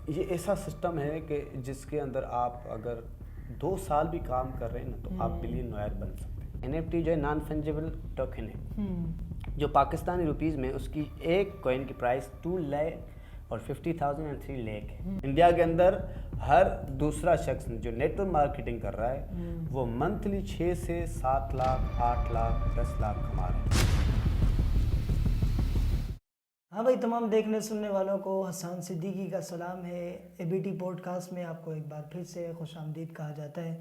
ये ऐसा सिस्टम है कि जिसके अंदर आप अगर 2 साल भी काम कर रहे हैं ना तो आप बिलियनर बन सकते हैं। एनएफटी जो है नॉन फंजिबल टोकन है, जो पाकिस्तानी रुपीज़ में उसकी एक कॉइन की प्राइस 2 लाख और 50,000 एंड 3 लाख है। इंडिया के अंदर हर दूसरा शख्स जो नेटवर्क मार्केटिंग कर रहा है वो मंथली 6 से 7 लाख, 8 लाख, 10 लाख कमा रहे हैं। हाँ भाई, तमाम देखने सुनने वालों को हसन सिद्दीकी का सलाम है। एबीटी पॉडकास्ट में आपको एक बार फिर से खुशामदीद कहा जाता है।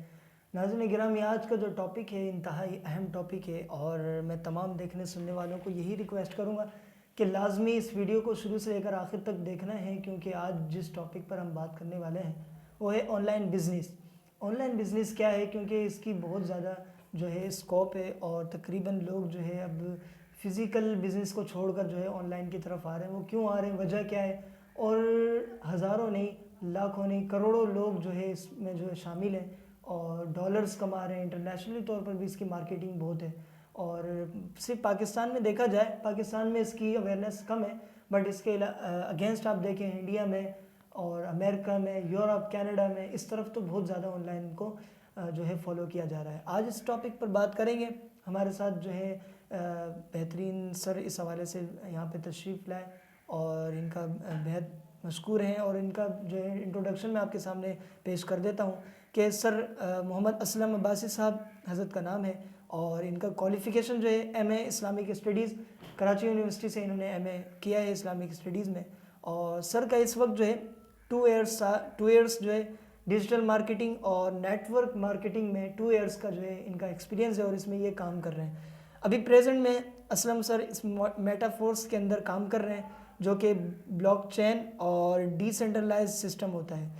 नाज़रीन गिरामी, आज का जो टॉपिक है इंतहाई अहम टॉपिक है और मैं तमाम देखने सुनने वालों को यही रिक्वेस्ट करूँगा कि लाजमी इस वीडियो को शुरू से लेकर आखिर तक देखना है, क्योंकि आज जिस टॉपिक पर हम बात करने वाले हैं वो है ऑनलाइन बिज़नेस। ऑनलाइन बिज़नेस क्या है, क्योंकि इसकी बहुत ज़्यादा जो है स्कोप है और तकरीबन लोग जो है अब फिज़िकल बिज़नेस को छोड़कर जो है ऑनलाइन की तरफ आ रहे हैं। वो क्यों आ रहे हैं, वजह क्या है, और हज़ारों नहीं, लाखों नहीं, करोड़ों लोग जो है इसमें जो है शामिल हैं और डॉलर्स कमा रहे हैं। इंटरनेशनली तौर पर भी इसकी मार्केटिंग बहुत है और सिर्फ पाकिस्तान में देखा जाए, पाकिस्तान में इसकी अवेयरनेस कम है, बट इसके अगेंस्ट आप देखें इंडिया में और अमेरिका में, यूरोप, कनाडा में, इस तरफ तो बहुत ज़्यादा ऑनलाइन को जो है फॉलो किया जा रहा है। आज इस टॉपिक पर बात करेंगे। हमारे साथ जो है बेहतरीन सर इस हवाले से यहाँ पे तशरीफ़ लाए और इनका बेहद मशकूर हैं और इनका जो है इंट्रोडक्शन मैं आपके सामने पेश कर देता हूँ कि सर मोहम्मद असलम अब्बासी साहब हज़रत का नाम है और इनका क्वालिफ़िकेशन जो है MA Islamic studies Karachi university से इन्होंने एमए किया है इस्लामिक स्टडीज़ में। और सर का इस वक्त जो है 2 ईयर्स जो है डिजिटल मार्केटिंग और नेटवर्क मार्केटिंग में 2 ईयर्स का जो है इनका एक्सपीरियंस है और इसमें ये काम कर रहे हैं। अभी प्रेजेंट में असलम सर इस मेटाफोर्स के अंदर काम कर रहे हैं, जो कि ब्लॉकचेन और डिसेंट्रलाइज सिस्टम होता है।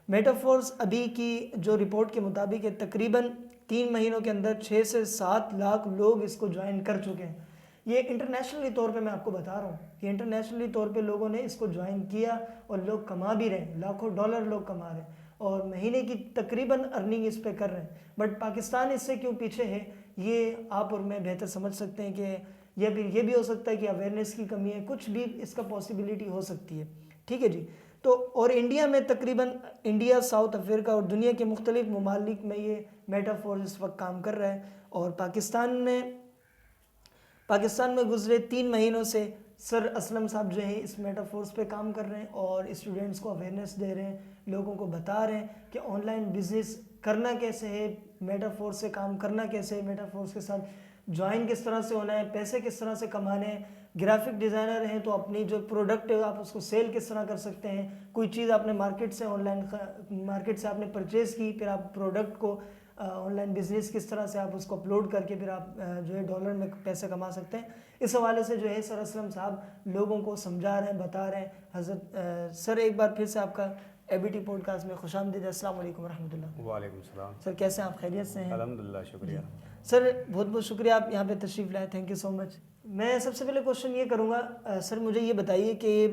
मेटाफोर्स अभी की जो रिपोर्ट के मुताबिक है तकरीबन 3 महीनों के अंदर 6 से 7 लाख लोग इसको ज्वाइन कर चुके हैं। ये इंटरनेशनली तौर पे मैं आपको बता रहा हूँ कि इंटरनेशनली तौर पे लोगों ने इसको ज्वाइन किया और लोग कमा भी रहे हैं, लाखों डॉलर लोग कमा रहे हैं और महीने की तकरीबन अर्निंग इस पे कर रहे हैं। बट पाकिस्तान इससे क्यों पीछे है, ये आप और मैं बेहतर समझ सकते हैं कि ये भी हो सकता है कि अवेयरनेस की कमी है, कुछ भी इसका पॉसिबिलिटी हो सकती है। ठीक है जी। तो और इंडिया में तकरीबन इंडिया, साउथ अफ्रीका और दुनिया के मुख्तलिफ ममालिक में ये मेटाफोर्स इस वक्त काम कर रहा है और पाकिस्तान में गुजरे 3 महीनों से सर असलम साहब जो है इस मेटाफोर्स पे काम कर रहे हैं और स्टूडेंट्स को अवेयरनेस दे रहे हैं, लोगों को बता रहे हैं कि ऑनलाइन बिजनेस करना कैसे है, मेटाफोर्स से काम करना कैसे है, मेटाफोर्स के साथ ज्वाइन किस तरह से होना है, पैसे किस तरह से कमाने हैं। ग्राफिक डिज़ाइनर हैं तो अपनी जो प्रोडक्ट है आप उसको सेल किस तरह कर सकते हैं। कोई चीज़ आपने मार्केट से आपने परचेज़ की, फिर आप प्रोडक्ट को ऑनलाइन बिजनेस किस तरह से आप उसको अपलोड करके फिर आप जो है डॉलर में पैसे कमा सकते हैं। इस हवाले से जो है सर असलम साहब लोगों को समझा रहे हैं, बता रहे हैं। हज़रत सर एक बार फिर से आपका एबीटी पॉडकास्ट में खुशामदीद। अस्सलाम वालेकुम रहमतुल्लाह। वालेकुम सलाम। सर कैसे हैं आप, खैरियत से हैं? अल्हम्दुलिल्लाह, शुक्रिया सर। बहुत बहुत शुक्रिया आप यहाँ पे तशरीफ़ लाए, थैंक यू सो मच। मैं सबसे पहले क्वेश्चन ये करूँगा सर, मुझे ये बताइए कि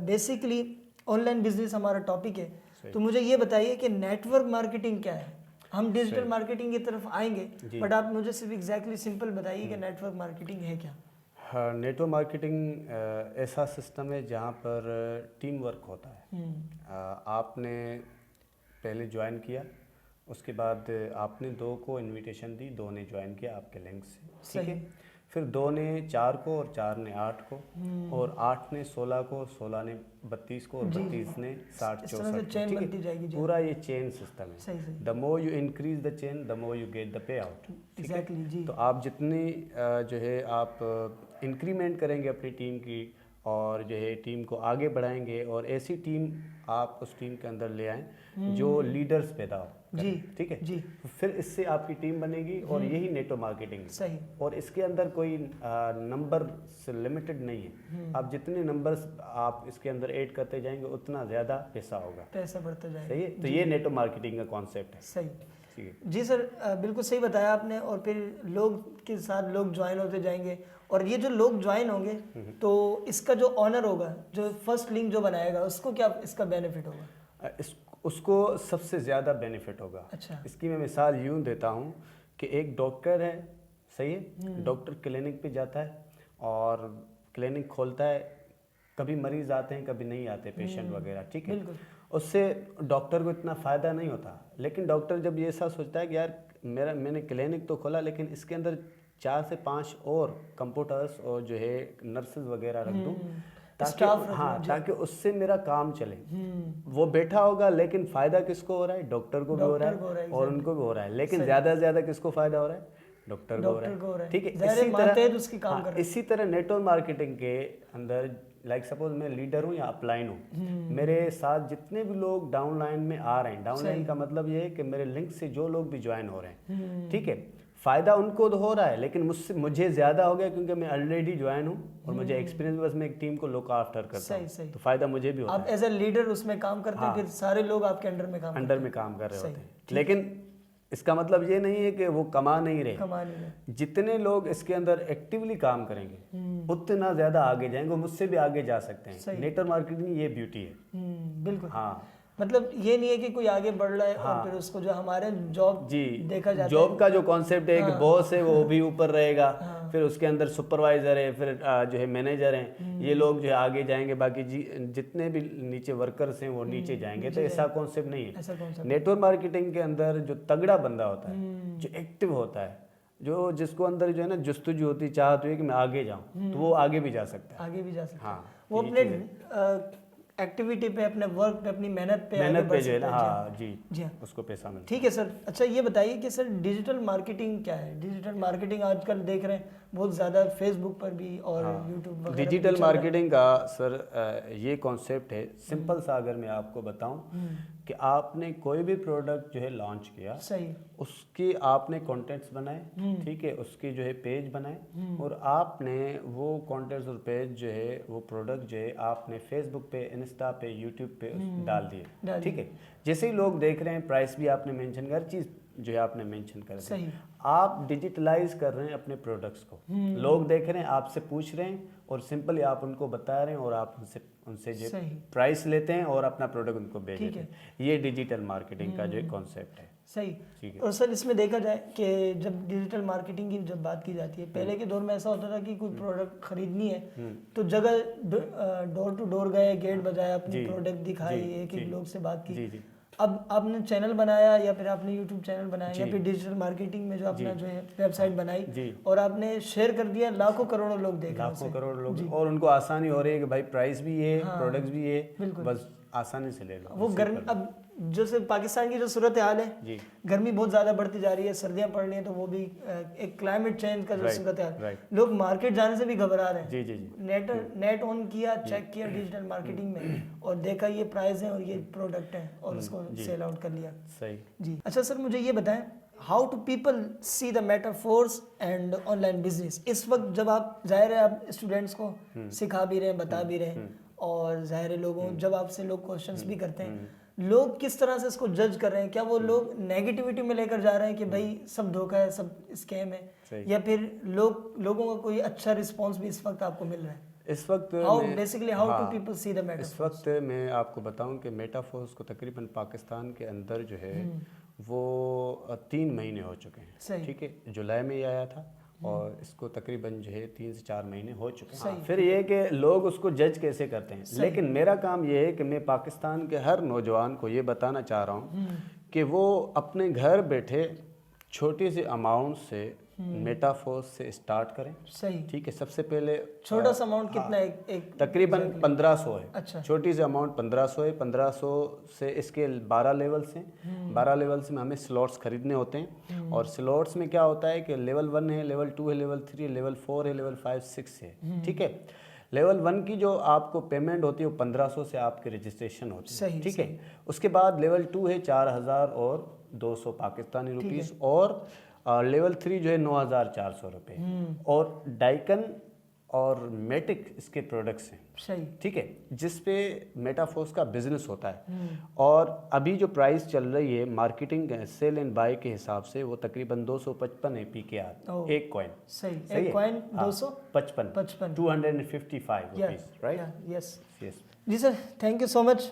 बेसिकली ऑनलाइन बिजनेस हमारा टॉपिक है, तो मुझे ये बताइए कि नेटवर्क मार्केटिंग क्या है। हम डिजिटल मार्केटिंग की तरफ आएंगे, बट आप मुझे सिर्फ एग्जैक्टली सिंपल बताइए कि नेटवर्क मार्केटिंग है क्या। हाँ, नेटवर्क मार्केटिंग ऐसा सिस्टम है जहाँ पर टीम वर्क होता है। आपने पहले ज्वाइन किया, उसके बाद आपने 2 को इनविटेशन दी, 2 ने ज्वाइन किया आपके लिंक से, ठीक है। फिर 2 ने 4 को और 4 ने 8 को और 8 ने 16 को, 16 ने 32 को और 32 ने 60 64 को, ठीक है। पूरा ये चेन सिस्टम है। The more you increase the chain the more you get the pay out. Exactly. तो आप जितनी जो है आप इंक्रीमेंट करेंगे अपनी टीम की और जो है टीम को आगे बढ़ाएंगे और ऐसी टीम आप उस टीम के अंदर ले आएँ जो लीडर्स पैदा हो, ठीक है जी। फिर इससे आपकी टीम बनेगी और यही नेटवर्क मार्केटिंग सही। और इसके अंदर कोई नंबर से लिमिटेड नहीं है। आप जितने नंबर्स आप इसके अंदर ऐड करते जाएंगे उतना ज़्यादा पैसा होगा, पैसा बढ़ता जाएगा। सही है। तो ये नेटवर्क मार्केटिंग का कॉन्सेप्ट है। सही जी सर, बिल्कुल सही बताया आपने। और फिर लोग के साथ लोग ज्वाइन होते जाएंगे और ये जो लोग ज्वाइन होंगे तो इसका जो ऑनर होगा, जो फर्स्ट लिंक जो बनाएगा, उसको क्या इसका बेनिफिट होगा? उसको सबसे ज़्यादा बेनिफिट होगा। अच्छा। इसकी मैं मिसाल यूँ देता हूँ कि एक डॉक्टर है, सही है। डॉक्टर क्लिनिक पे जाता है और क्लिनिक खोलता है, कभी मरीज़ आते हैं कभी नहीं आते पेशेंट वगैरह, ठीक है। उससे डॉक्टर को इतना फ़ायदा नहीं होता। लेकिन डॉक्टर जब ये ऐसा सोचता है कि यार मैंने क्लिनिक तो खोला, लेकिन इसके अंदर 4 से 5 और कंप्यूटर्स और जो है नर्सेज वगैरह रख दूँ, ताकि उससे मेरा काम चले। वो बैठा होगा, लेकिन फ़ायदा किसको हो रहा है? डॉक्टर को भी हो रहा है और उनको भी हो रहा है, लेकिन ज़्यादा से ज़्यादा किसको फ़ायदा हो रहा है? डॉक्टर को हो रहा है। ठीक है, इसी तरह नेटवर्क मार्केटिंग के अंदर लाइक सपोज मैं लीडर हूँ या अपलाइन हूँ, मेरे साथ जितने भी लोग डाउनलाइन में आ रहे हैं, डाउनलाइन का मतलब ये है कि मेरे लिंक से जो लोग भी ज्वाइन हो रहे हैं, ठीक है, फ़ायदा उनको तो हो रहा है, लेकिन मुझे ज़्यादा हो गया क्योंकि मैं ऑलरेडी ज्वाइन हूँ और मुझे एक्सपीरियंस, बस मैं एक टीम को लुक आफ्टर करता हूँ, तो फ़ायदा मुझे भी होता है। आप एज ए लीडर उसमें काम करते हैं, फिर सारे लोग आपके अंडर में काम कर रहे होते हैं। लेकिन इसका मतलब ये नहीं है कि वो कमा नहीं रहे। जितने लोग इसके अंदर एक्टिवली काम करेंगे उतना ज़्यादा आगे जाएंगे, वो मुझसे भी आगे जा सकते हैं। नेटवर्क मार्केटिंग ये ब्यूटी है। बिल्कुल। हाँ, मतलब ये नहीं है कि कोई आगे बढ़ रहा है और फिर उसको जो हमारे जॉब देखा जाता है, जॉब का जो कॉन्सेप्ट है कि बॉस है वो भी ऊपर रहेगा, फिर उसके अंदर सुपरवाइजर है, फिर जो है मैनेजर हैं, ये लोग जो है आगे जाएंगे, बाकी जितने भी नीचे वर्कर्स हैं वो नीचे जाएंगे। तो ऐसा कॉन्सेप्ट नहीं है। नेटवर्क मार्केटिंग के अंदर जो तगड़ा बंदा होता है, जो एक्टिव होता है, जिसको अंदर जो है ना जुस्तजू होती, चाहती है कि मैं आगे जाऊं, तो वो आगे भी जा सकता है। हाँ, वो अपने एक्टिविटी पे, अपने वर्क पे, अपनी मेहनत पे जो है ना, हाँ जी, उसको पैसा मिलता है। ठीक है सर। अच्छा ये बताइए कि सर डिजिटल मार्केटिंग क्या है? डिजिटल मार्केटिंग आजकल देख रहे हैं बहुत ज़्यादा फेसबुक पर भी और यूट्यूब वगैरह। डिजिटल मार्केटिंग का सर ये कॉन्सेप्ट है, सिंपल सा अगर मैं आपको बताऊं कि आपने कोई भी प्रोडक्ट जो है लॉन्च किया, सही, उसकी आपने कंटेंट्स बनाए, ठीक है, उसकी जो है पेज बनाए, और आपने वो कंटेंट्स और पेज जो है, वो प्रोडक्ट जो है आपने फेसबुक पे, इंस्टा पे, यूट्यूब पे डाल दिए, ठीक है। जैसे ही लोग देख रहे हैं, प्राइस भी आपने मेंशन कर, चीज़ जो है आपने मेंशन कर दी, आप डिजिटलाइज कर रहे हैं अपने प्रोडक्ट्स को। लोग देख रहे हैं, आपसे पूछ रहे हैं और सिंपली आप उनको बता रहे हैं और आप उनसे जो प्राइस लेते हैं और अपना प्रोडक्ट उनको भेज देते हैं। ये डिजिटल मार्केटिंग का जो एक कॉन्सेप्ट है। सही। और सर इसमें देखा जाए कि जब डिजिटल मार्केटिंग की जब बात की जाती है, पहले के दौर में ऐसा होता था कि कोई प्रोडक्ट खरीदनी है तो जगह डोर टू डोर गए, गेट बजाया, अपनी प्रोडक्ट दिखाई, एक एक लोग से बात की। अब आपने चैनल बनाया या फिर आपने यूट्यूब चैनल बनाया या फिर डिजिटल मार्केटिंग में जो अपना जो है वेबसाइट बनाई और आपने शेयर कर दिया, लाखों करोड़ों लोग देख रहे हैं, लाखों करोड़ लोग, और उनको आसानी हो रही है कि भाई प्राइस भी है, प्रोडक्ट्स भी है, बस आसानी से ले लो। वो गर्मी, अब जैसे पाकिस्तान की जो सूरत हाल है, गर्मी बहुत ज़्यादा बढ़ती जा रही है, सर्दियाँ पड़ रही हैं, तो वो भी एक क्लाइमेट चेंज का जो सूरत हाल, लोग मार्केट जाने से भी घबरा रहे हैं। नेट ऑन किया, चेक किया डिजिटल मार्केटिंग में और देखा ये प्राइस है और ये प्रोडक्ट है और उसको सेल आउट कर लिया। सही जी। अच्छा सर मुझे ये बताएं, how to people see the Metaforce and online business? इस वक्त जब आप, जाहिर है आप स्टूडेंट्स को सिखा भी रहे हैं, बता भी रहे हैं, और जाहिर है लोगों, जब आपसे लोग क्वेश्चंस भी करते हैं, लोग किस तरह से इसको जज कर रहे हैं? क्या वो लोग नेगेटिविटी में लेकर जा रहे हैं कि भाई सब धोखा है, सब स्कैम है, या फिर लोगों का कोई अच्छा रिस्पांस भी इस वक्त आपको मिल रहा है? इस वक्त how to people see the Metaforce? इस वक्त मैं आपको बताऊं कि मेटाफोर्स को तकरीबन पाकिस्तान के अंदर जो है वो 3 महीने हो चुके हैं, ठीक है। जुलाई में ही आया था और इसको तकरीबन जो है 3 से 4 महीने हो चुके हैं। फिर ये कि लोग उसको जज कैसे करते हैं, लेकिन मेरा काम ये है कि मैं पाकिस्तान के हर नौजवान को ये बताना चाह रहा हूँ कि वो अपने घर बैठे छोटी सी अमाउंट से मेटाफोर्स से स्टार्ट करें। सही, ठीक है। सबसे पहले छोटा सा अमाउंट कितना है? एक तकरीबन 1500 है। अच्छा, छोटी सी अमाउंट 1500 है। 1500 से इसके 12 लेवल्स हैं। 12 लेवल्स में हमें स्लॉट्स खरीदने होते हैं और स्लॉट्स में क्या होता है कि लेवल 1 है, लेवल 2 है, लेवल 3 है, लेवल 4 है, लेवल 5, 6 है। ठीक है। लेवल 1 की जो आपको पेमेंट होती है वो 1500 से आपकी रजिस्ट्रेशन होती है। ठीक है। उसके बाद लेवल 2 है 4200 पाकिस्तानी रुपीस और लेवल 3 जो है 9400 रुपये और डाइकन और मेटिक इसके प्रोडक्ट्स हैं। सही, ठीक है, जिस पे मेटाफोर्स का बिजनेस होता है। और अभी जो प्राइस चल रही है मार्केटिंग सेल एंड बाय के हिसाब से वो तकरीबन 255 है PKR एक कॉइन। सही, एक coin 255 255 rupees, right? Yes yes जी sir, thank you so much.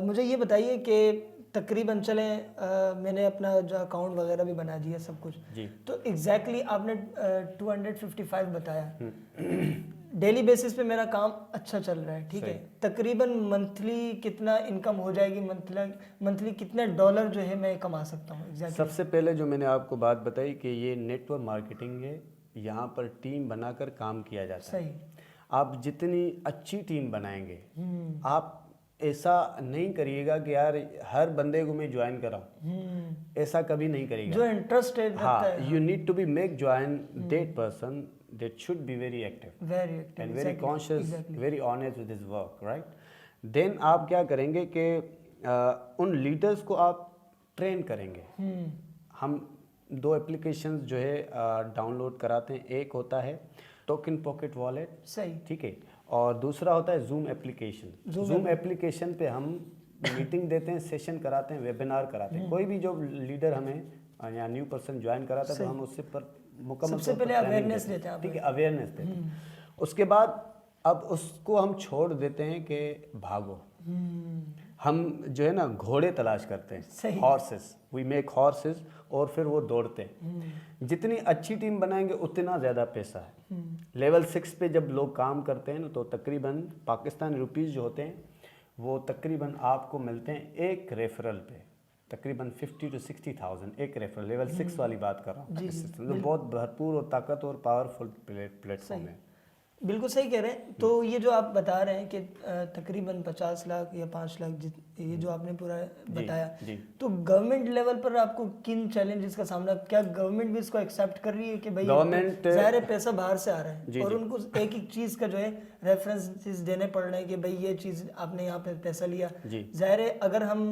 मुझे ये बताइए कि तकरीबन चले मैंने अपना जो अकाउंट वगैरह भी बना दिया सब कुछ जी, तो एग्जैक्टली आपने 255 बताया, डेली बेसिस पे मेरा काम अच्छा चल रहा है, ठीक है, सही। तकरीबन मंथली कितना इनकम हो जाएगी, मंथली कितने डॉलर जो है मैं कमा सकता हूँ एग्जैक्टली? सबसे पहले जो मैंने आपको बात बताई कि ये नेटवर्क मार्केटिंग है, यहाँ पर टीम बनाकर काम किया जाता है। सही। आप जितनी अच्छी टीम बनाएंगे, आप ऐसा नहीं करिएगा कि यार हर बंदे को मैं ज्वाइन कराऊं, ऐसा कभी नहीं करिएगा। जो इंटरेस्टेड हाँ, रखता है, you need to be make join that person that should be very active very active and very conscious, very honest with his work, right. Then आप क्या करेंगे कि उन लीडर्स को आप ट्रेन करेंगे। हम 2 एप्लीकेशंस जो है डाउनलोड कराते हैं। एक होता है टोकन पॉकेट वॉलेट, सही, ठीक है, और दूसरा होता है जूम एप्लीकेशन। जूम एप्लीकेशन पे हम मीटिंग देते हैं, सेशन कराते हैं, वेबिनार कराते हैं। कोई भी जो लीडर हमें या न्यू पर्सन ज्वाइन कराता है तो हम उससे पर मुकम्मल सबसे पहले अवेयरनेस देते हैं, ठीक है, अवेयरनेस देते हैं। उसके बाद अब उसको हम छोड़ देते हैं कि भागो। हम जो है ना घोड़े तलाश करते हैं, हॉर्सेस, वी मेक हॉर्सेस, और फिर वो दौड़ते हैं। जितनी अच्छी टीम बनाएंगे उतना ज़्यादा पैसा है। लेवल 6 पे जब लोग काम करते हैं ना तो तकरीबन पाकिस्तानी रुपीज़ जो होते हैं वो तकरीबन आपको मिलते हैं एक रेफरल पे, तकरीबन 50 to 60,000 एक रेफरल। लेवल 6 वाली बात कर रहा हूँ। तो बहुत भरपूर और ताकत और पावरफुल प्लेटफॉर्म है। बिल्कुल सही कह रहे हैं। तो ये जो आप बता रहे हैं कि तकरीबन 50 लाख या 5 लाख ये जो आपने पूरा बताया, तो गवर्नमेंट लेवल पर आपको किन चैलेंजेस का सामना, क्या गवर्नमेंट भी इसको एक्सेप्ट कर रही है कि भाई गवर्नमेंट ज़ाहिर है पैसा बाहर से आ रहा है और उनको एक एक चीज़ का जो है रेफरेंसेस देने पड़ रहे हैं कि भाई ये चीज़ आपने यहाँ पे पैसा लिया। ज़ाहिर है अगर हम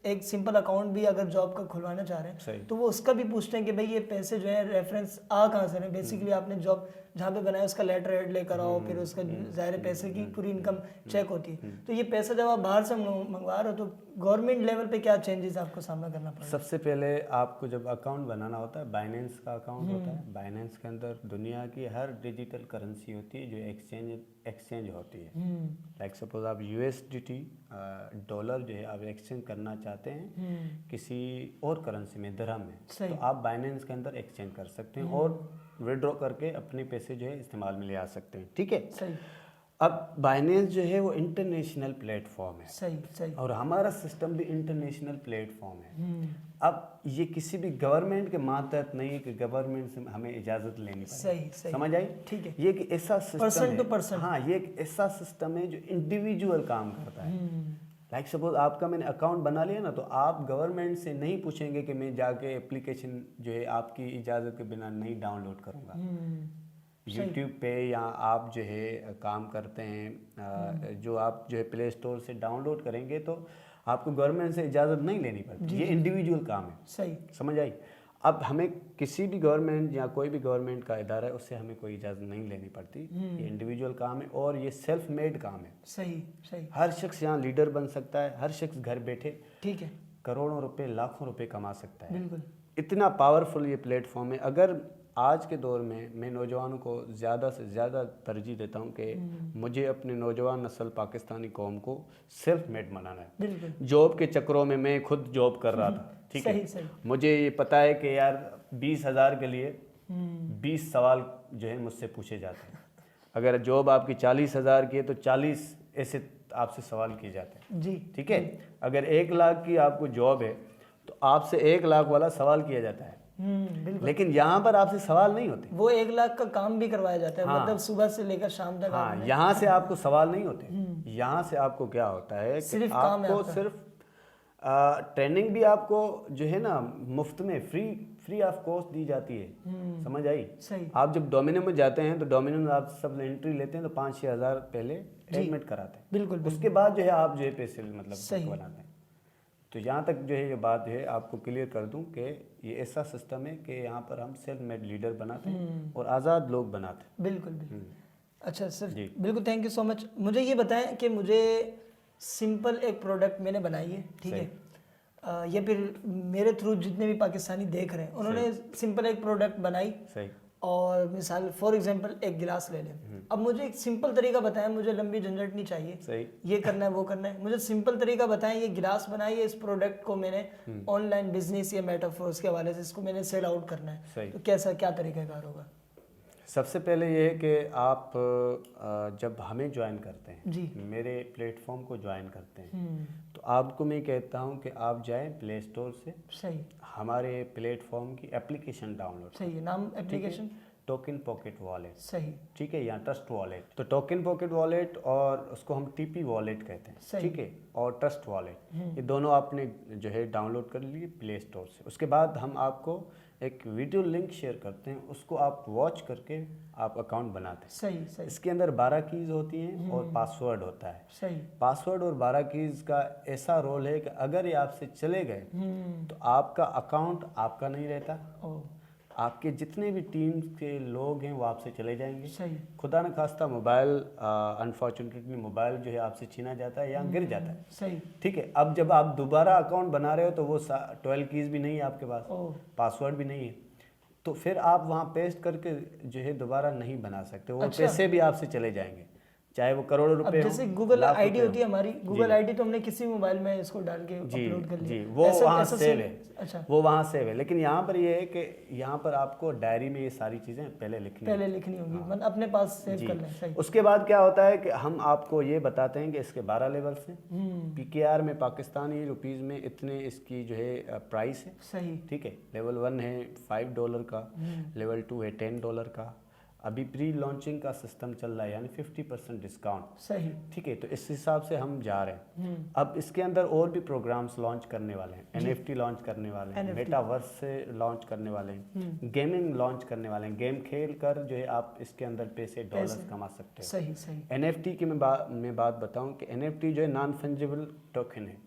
एक सिंपल अकाउंट भी अगर जॉब का खुलवाना चाह रहे हैं तो वो उसका भी पूछते हैं कि भाई ये पैसे जो है रेफरेंस आ कहाँ से रहे। बेसिकली आपने जॉब जहाँ पे बनाया उसका लेटर हेड लेकर आओ, फिर उसका ज़ाहिर पैसे की पूरी इनकम चेक होती है। तो ये पैसा जब आप बाहर से मंगवा रहे हो तो गवर्नमेंट लेवल पे क्या चेंजेस आपको सामना करना पड़ेगा? सबसे पहले आपको जब अकाउंट बनाना होता है, बाइनेंस का अकाउंट होता है। बाइनेंस के अंदर दुनिया की हर डिजिटल करेंसी होती है जो एक्सचेंज होती है। लाइक सपोज आप USDT डॉलर जो है आप एक्सचेंज करना चाहते हैं किसी और करेंसी में, दिरहम में, तो आप बाइनेंस के अंदर एक्सचेंज कर सकते हैं और विड्रॉ करके अपने पैसे जो है इस्तेमाल में ले आ सकते हैं, ठीक है। सही। अब बाइनेंस जो है वो इंटरनेशनल प्लेटफॉर्म है। सही। और हमारा सिस्टम भी इंटरनेशनल प्लेटफॉर्म है। अब ये किसी भी गवर्नमेंट के मातहत नहीं है कि गवर्नमेंट से हमें इजाज़त लेनी पड़े। सही। समझ आई? ठीक है। ये एक ऐसा सिस्टम पर्सन है, टू पर्सन। हाँ, ये एक ऐसा सिस्टम है जो इंडिविजुअल काम करता है। लाइक सपोज आपका मैंने अकाउंट बना लिया ना, तो आप गवर्नमेंट से नहीं पूछेंगे कि मैं जाके एप्लीकेशन जो है आपकी इजाज़त के बिना नहीं डाउनलोड करूँगा। यूट्यूब पे या आप जो है काम करते हैं, जो आप जो है प्ले स्टोर से डाउनलोड करेंगे तो आपको गवर्नमेंट से इजाज़त नहीं लेनी पड़ती। ये इंडिविजुअल काम है। सही। समझ आई? अब हमें किसी भी गवर्नमेंट या कोई भी गवर्नमेंट का इदारा है उससे हमें कोई इजाज़त नहीं लेनी पड़ती। ये इंडिविजुअल काम है और ये सेल्फ मेड काम है। सही। हर शख्स यहाँ लीडर बन सकता है। हर शख्स घर बैठे, ठीक है, करोड़ों रुपए, लाखों रुपए कमा सकता है। बिल्कुल। इतना पावरफुल ये प्लेटफॉर्म है। अगर आज के दौर में मैं नौजवानों को ज़्यादा से ज़्यादा तरजीह देता हूँ कि मुझे अपने नौजवान नस्ल पाकिस्तानी कौम को सेल्फ मेड बनाना है। बिल्कुल। जॉब के चक्रों में मैं खुद जॉब कर रहा था, ठीक है। सही। मुझे ये पता है कि यार 20,000 के लिए 20 सवाल जो है मुझसे पूछे जाते हैं। अगर जॉब आपकी 40,000 की है तो 40 ऐसे आपसे सवाल किए जाते हैं जी, ठीक है। अगर 1 लाख की आपको जॉब है तो आपसे 1 लाख वाला सवाल किया जाता है। लेकिन यहाँ पर आपसे सवाल नहीं होते। वो 1 लाख का काम भी करवाया जाता है। हाँ, मतलब सुबह से लेकर शाम तक। हाँ, यहाँ से आपको सवाल नहीं होते। यहाँ से आपको क्या होता है कि आपको सिर्फ ट्रेनिंग भी आपको जो है ना मुफ्त में फ्री ऑफ कॉस्ट दी जाती है। समझ आई? सही। आप जब डोमिनो में जाते हैं तो डोमिनो में आप सब एंट्री लेते हैं तो 5-6 हज़ार पहले एडमिट कराते हैं। बिल्कुल। उसके बाद जो है आप जो है पैसे मतलब बनाते हैं। तो यहाँ तक जो है ये बात जो है आपको क्लियर कर दूं कि ये ऐसा सिस्टम है कि यहाँ पर हम सेल्फ मेड लीडर बनाते हैं और आज़ाद लोग बनाते हैं। बिल्कुल। अच्छा सर, बिल्कुल, थैंक यू सो मच। मुझे ये बताएं कि मुझे सिंपल एक प्रोडक्ट मैंने बनाई है, ठीक है, ये फिर मेरे थ्रू जितने भी पाकिस्तानी देख रहे हैं उन्होंने सिंपल एक प्रोडक्ट बनाई। सही। और मिसाल फॉर एग्जांपल एक गिलास ले लें। अब मुझे एक सिंपल तरीका बताएं, मुझे लंबी झंझट नहीं चाहिए। सही। ये करना है वो करना है, मुझे सिंपल तरीका बताएं। ये गिलास बनाई है, इस प्रोडक्ट को मैंने ऑनलाइन बिजनेस या मेटाफोर्स के हवाले से इसको मैंने सेल आउट करना है। सही। तो कैसा क्या तरीकाकार होगा? सबसे पहले ये है कि आप जब हमें ज्वाइन करते हैं, जी। मेरे प्लेटफॉर्म को ज्वाइन करते हैं, तो आपको मैं कहता हूँ कि आप जाएं प्ले स्टोर से, सही हमारे प्लेटफॉर्म की एप्लीकेशन डाउनलोड सही है। नाम एप्लीकेशन? Token pocket wallet. सही। ठीक है, या ट्रस्ट वॉलेट। तो टोकन पॉकेट वॉलेट और उसको हम टीपी वॉलेट कहते हैं। सही। ठीक है, और ट्रस्ट वॉलेट, ये दोनों आपने जो है डाउनलोड कर लिए प्ले स्टोर से। उसके बाद हम आपको एक वीडियो लिंक शेयर करते हैं, उसको आप वॉच करके आप अकाउंट बनाते हैं। सही सही। इसके अंदर 12 कीज़ होती हैं और पासवर्ड होता है। सही। पासवर्ड और 12 कीज़ का ऐसा रोल है कि अगर ये आपसे चले गए तो आपका अकाउंट आपका नहीं रहता, ओ आपके जितने भी टीम के लोग हैं वो आपसे चले जाएंगे। सही। खुदा न खास्ता मोबाइल, अनफॉर्चुनेटली मोबाइल जो है आपसे छीना जाता है या गिर जाता है। सही। ठीक है, अब जब आप दोबारा अकाउंट बना रहे हो तो वो 12 कीज़ भी नहीं है आपके पास, पासवर्ड भी नहीं है, तो फिर आप वहाँ पेस्ट करके जो है दोबारा नहीं बना सकते। वो अच्छा। पैसे भी आपसे चले जाएंगे, चाहे वो करोड़ों अब रुपए जैसे हो, गूगल लाख आईडी रुपए होती है हो। हमारी, गूगल आईडी तो हमने किसी मोबाइल में इसको डाल के जी अपलोड कर लिया, जी, वो वहाँ सेव है। अच्छा, वो वहाँ सेव है, लेकिन यहाँ पर ये है कि यहाँ पर आपको डायरी में ये सारी चीज़ें पहले लिखनी होगी, मतलब अपने पास सेव कर लें। सही। उसके बाद क्या होता है कि हम आपको ये बताते हैं कि इसके 12 लेवल्स हैं। पीकेआर में पाकिस्तानी रुपीज़ में इतने इसकी जो है प्राइस है। सही। ठीक है, लेवल 1 है $5 का, लेवल 2 है $10 का। अभी प्री लॉन्चिंग का सिस्टम चल रहा है, यानी 50% डिस्काउंट। सही। ठीक है, तो इस हिसाब से हम जा रहे हैं। अब इसके अंदर और भी प्रोग्राम्स लॉन्च करने वाले हैं, NFT लॉन्च करने वाले हैं, मेटावर्स से लॉन्च करने वाले हैं, गेमिंग लॉन्च करने वाले हैं। गेम खेल कर जो है आप इसके अंदर पैसे डॉलर्स कमा सकते हो। सही सही। NFT की मैं बात बताऊं कि NFT जो है नॉन फंजिबल टोकन है,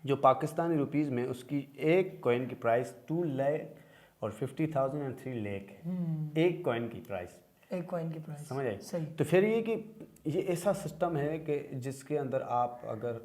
जो पाकिस्तानी रुपीज़ में उसकी एक कॉइन की प्राइस 2 लाख और 50,000 और 3 लाख है। एक कॉइन की प्राइस, एक कॉइन की प्राइस, समझ आए? सही। तो फिर ये कि ये ऐसा सिस्टम है कि जिसके अंदर आप अगर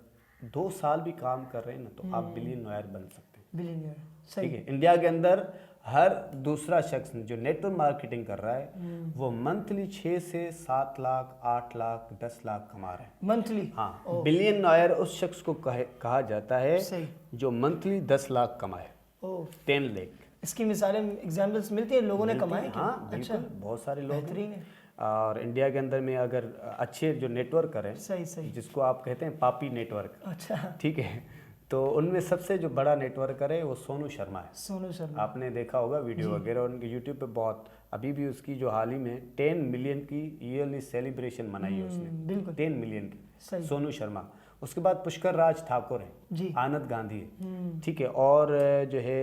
2 साल भी काम कर रहे हैं ना तो आप बिलियनर बन सकते हैं। बिलियनर, सही। ठीक है, इंडिया के अंदर हर दूसरा शख्स जो नेटवर्क मार्केटिंग कर रहा है वो मंथली 6 से 7 लाख, 8 लाख, 10 लाख कमा रहे हैं मंथली। हाँ, बिलियनर उस शख्स को कहा जाता है सही। जो मंथली 10 लाख कमाए, 10 लाख। इसकी मिसालें, एग्जाम्पल्स मिलती है, लोगों ने कमाए क्या? हाँ बिल्कुल, बहुत सारे लोग बेहतरीन है। और इंडिया के अंदर में अगर अच्छे जो नेटवर्क करें, सही सही, जिसको आप कहते हैं पापी नेटवर्क, अच्छा, ठीक है, तो उनमें सबसे जो बड़ा नेटवर्क है वो सोनू शर्मा है। सोनू शर्मा, आपने देखा होगा वीडियो वगैरह उनके यूट्यूब पे बहुत। अभी भी उसकी जो हाल ही में 10 मिलियन की ईयरली सेलिब्रेशन मनाई है उसने, बिल्कुल 10 मिलियन की, सही। सोनू शर्मा। उसके बाद पुष्कर राज ठाकुर है जी, आनंद गांधी है, ठीक है, और जो है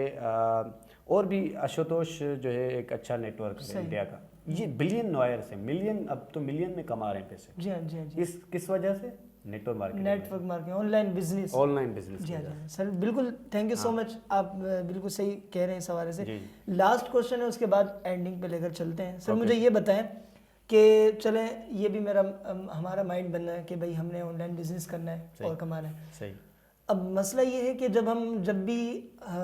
और भी आशुतोष जो है एक अच्छा नेटवर्क है इंडिया का। ये बिलियन नॉयर से मिलियन, अब तो मिलियन में कमा रहे हैं पैसे। जी हाँ जी हाँ जी। इस किस वजह से? Network marketing, online business, online business. जी हाँ सर, बिल्कुल, थैंक यू सो मच, आप बिल्कुल सही कह रहे हैं इस हवाले से। लास्ट क्वेश्चन है, उसके बाद एंडिंग पे लेकर चलते हैं। सर मुझे ये बताएं कि चलें, ये भी हमारा माइंड बनना है कि भाई हमने ऑनलाइन बिजनेस करना है और कमाना है। सही। अब मसला ये है कि जब भी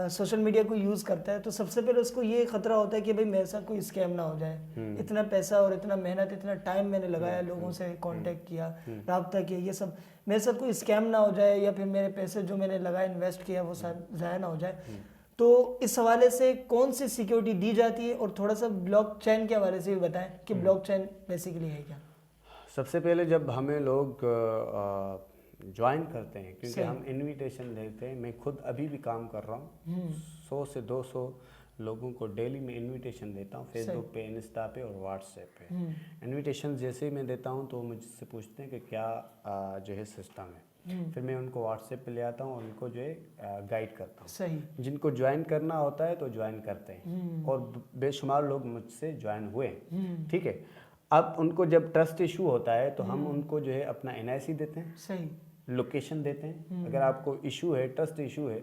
सोशल मीडिया को यूज़ करता है तो सबसे पहले उसको ये खतरा होता है कि भाई मेरे साथ कोई स्कैम ना हो जाए। इतना पैसा और इतना मेहनत, इतना टाइम मैंने लगाया, लोगों से कांटेक्ट किया, रब्ता किया, ये सब, मेरे साथ कोई स्कैम ना हो जाए या फिर मेरे पैसे जो मैंने लगाए, इन्वेस्ट किया, वो ज़ाया ना हो जाए। तो इस हवाले से कौन सी सिक्योरिटी दी जाती है, और थोड़ा सा ब्लॉकचेन के हवाले से भी बताएं कि ब्लॉकचेन बेसिकली है क्या? सबसे पहले जब हमें लोग ज्वाइन करते हैं, क्योंकि हम इनविटेशन देते हैं, मैं खुद अभी भी काम कर रहा हूँ, 100 से 200 लोगों को डेली में इनविटेशन देता हूँ, फेसबुक पे, इंस्टा पे और व्हाट्सएप पे। इनविटेशन जैसे ही मैं देता हूँ तो मुझसे पूछते हैं कि क्या जो है सिस्टम है, फिर मैं उनको व्हाट्सएप पे ले आता हूँ और उनको जो है गाइड करता हूँ। सही। जिनको ज्वाइन करना होता है तो ज्वाइन करते हैं, और बेशुमार लोग मुझसे ज्वाइन हुए, ठीक है। अब उनको जब ट्रस्ट इशू होता है तो हम उनको जो है अपना NIC देते हैं, सही, लोकेशन देते हैं। अगर आपको इशू है, ट्रस्ट इशू है,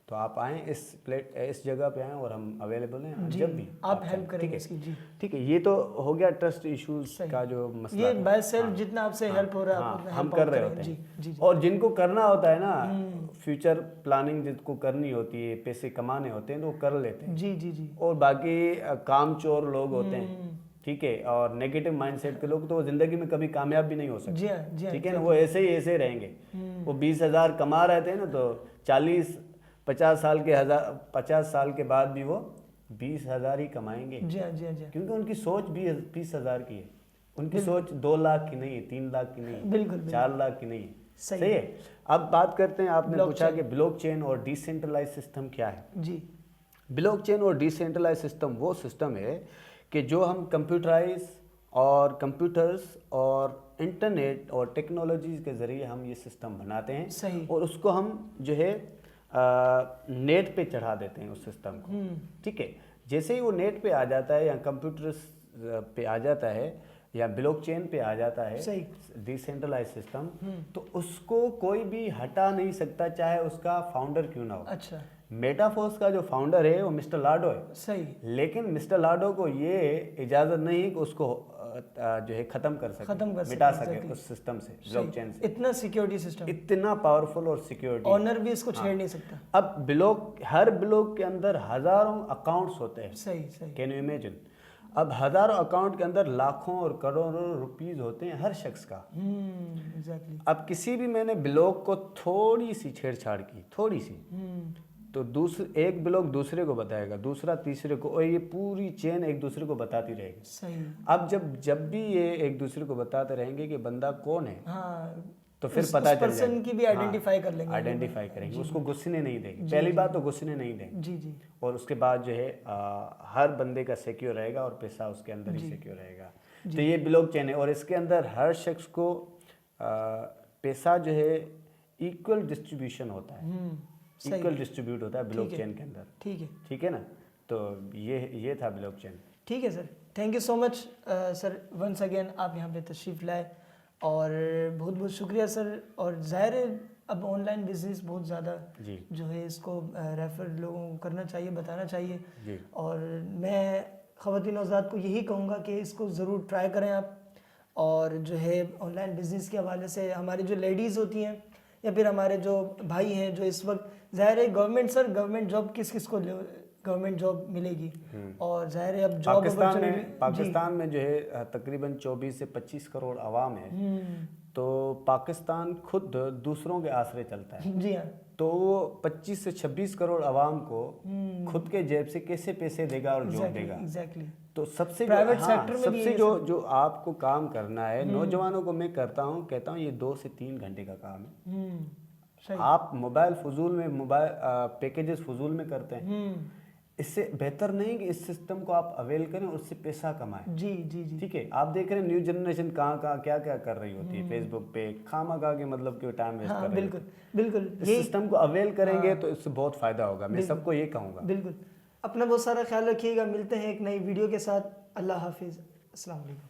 तो आप आएँ इस जगह पे आएँ और हम अवेलेबल हैं जब भी आप हेल्प करेंगे इसकी। जी ठीक है, ये तो हो गया ट्रस्ट इश्यूज का जो मसला, ये बाय सेल्फ जितना आपसे हेल्प हो रहा है हम कर रहे होते हैं। और जिनको करना होता है ना, फ्यूचर प्लानिंग जिनको करनी होती है, पैसे कमाने होते हैं, तो वो कर लेते हैं। जी जी जी। और बाकी कामचोर लोग होते हैं, ठीक है, और नेगेटिव माइंडसेट के लोग, तो वो जिंदगी में कभी कामयाब भी नहीं हो सकते। ठीक है ना, वो ऐसे ही रहेंगे। वो 20,000 कमा रहे थे ना, तो 40-50 साल के बाद भी वो 20,000 ही कमाएंगे, जी हाँ, जी हाँ, जी हाँ। क्योंकि उनकी सोच 20,000 की है। उनकी सोच 2 लाख की नहीं है, 3 लाख की नहीं है, बिल्कुल 4 लाख की नहीं है। सही सही है। अब बात करते हैं, आपने पूछा ब्लॉकचेन। कि ब्लॉकचेन और डिसेंट्रलाइज सिस्टम क्या है। जी ब्लॉकचेन और डिसेंट्रलाइज सिस्टम वो सिस्टम है कि जो हम कंप्यूटराइज और कंप्यूटर्स और इंटरनेट और टेक्नोलॉजीज के ज़रिए हम ये सिस्टम बनाते हैं सही। और उसको हम जो है नेट पे चढ़ा देते हैं उस सिस्टम को। ठीक है, जैसे ही वो नेट पे आ जाता है या कंप्यूटर्स पे आ जाता है या ब्लॉकचेन पे आ जाता है सही। डिसेंट्रलाइज सिस्टम, तो उसको कोई भी हटा नहीं सकता, चाहे उसका फाउंडर क्यों ना हो। अच्छा मेटाफोर्स का जो फाउंडर है वो मिस्टर लाडो है, सही। लेकिन मिस्टर लाडो को ये इजाज़त नहीं है कि उसको जो है ख़त्म कर सके, मिटा सके exactly। उस सिस्टम से, ब्लॉकचेन से। इतना सिक्योरिटी सिस्टम, इतना पावरफुल और सिक्योरिटी, ऑनर भी इसको छेड़ नहीं सकता। अब हर ब्लॉक के अंदर हज़ारों अकाउंट्स होते हैं। सही सही। कैन यू इमेजिन, अब हज़ारों अकाउंट के अंदर लाखों और करोड़ों रुपीस होते हैं हर शख्स का। एग्जैक्टली। अब किसी भी मैंने ब्लॉक को थोड़ी सी छेड़छाड़ की, थोड़ी सी, तो एक ब्लॉक दूसरे को बताएगा, दूसरा तीसरे को, और ये पूरी चेन एक दूसरे को बताती रहेगी। सही। अब जब भी ये एक दूसरे को बताते रहेंगे कि बंदा कौन है, हाँ, तो फिर पता चल पर्सन जाएगा। की भी आइडेंटिफाई कर लेंगे, आइडेंटिफाई करेंगे, उसको घुसने नहीं देंगे। पहली बात तो घुसने नहीं देंगे, जी जी। और उसके बाद जो है हर बंदे का सिक्योर रहेगा और पैसा उसके अंदर ही सिक्योर रहेगा। तो ये ब्लॉकचेन है और इसके अंदर हर शख्स को पैसा जो है इक्वल डिस्ट्रीब्यूशन होता है, इक्वल डिस्ट्रीब्यूट होता है ब्लॉकचेन के अंदर। ठीक है, ठीक है ना, तो ये था ब्लॉकचेन। ठीक है sir, thank you so much sir, once again आप यहाँ पे तशरीफ़ लाए और बहुत बहुत शुक्रिया सर। और ज़ाहिर है अब ऑनलाइन बिजनेस बहुत ज़्यादा जो है इसको रेफर लोगों को करना चाहिए, बताना चाहिए जी। और मैं ख़वातीन हज़रात को यही कहूँगा कि इसको ज़रूर ट्राई करें आप। और जो है ऑनलाइन बिजनेस के हवाले से हमारी जो लेडीज़ होती हैं या फिर हमारे जो भाई हैं जो इस वक्त, ज़ाहिर है गवर्नमेंट जॉब किस को गवर्नमेंट जॉब मिलेगी, और ज़ाहिर है अब जॉब पाकिस्तान में जो है तकरीबन 24 से 25 करोड़ आवाम है, तो पाकिस्तान खुद दूसरों के आसरे चलता है। जी हाँ। तो वो 25 से 26 करोड़ आवाम को खुद के जेब से कैसे पैसे देगा और जॉब देगा। एग्जैक्टली। तो सबसे प्राइवेट सेक्टर में सबसे जो आपको काम करना है, नौजवानों को मैं कहता हूँ ये 2 से 3 घंटे का काम है। आप मोबाइल पैकेजेस फजूल में करते हैं, इससे बेहतर नहीं कि इस सिस्टम को आप अवेल करें और उससे पैसा कमाएं। जी जी जी। ठीक है, आप देख रहे हैं न्यू जनरेशन कहाँ क्या कर रही होती है, फेसबुक पे खामा के मतलब कि टाइम वेस्ट कर रही है। बिल्कुल बिल्कुल। इस सिस्टम को अवेल करेंगे तो इससे बहुत फायदा होगा, मैं सबको ये कहूँगा। बिल्कुल, अपना बहुत सारा ख्याल रखिएगा, मिलते हैं एक नई वीडियो के साथ। अल्लाह हाफिज़, अस्सलाम वालेकुम।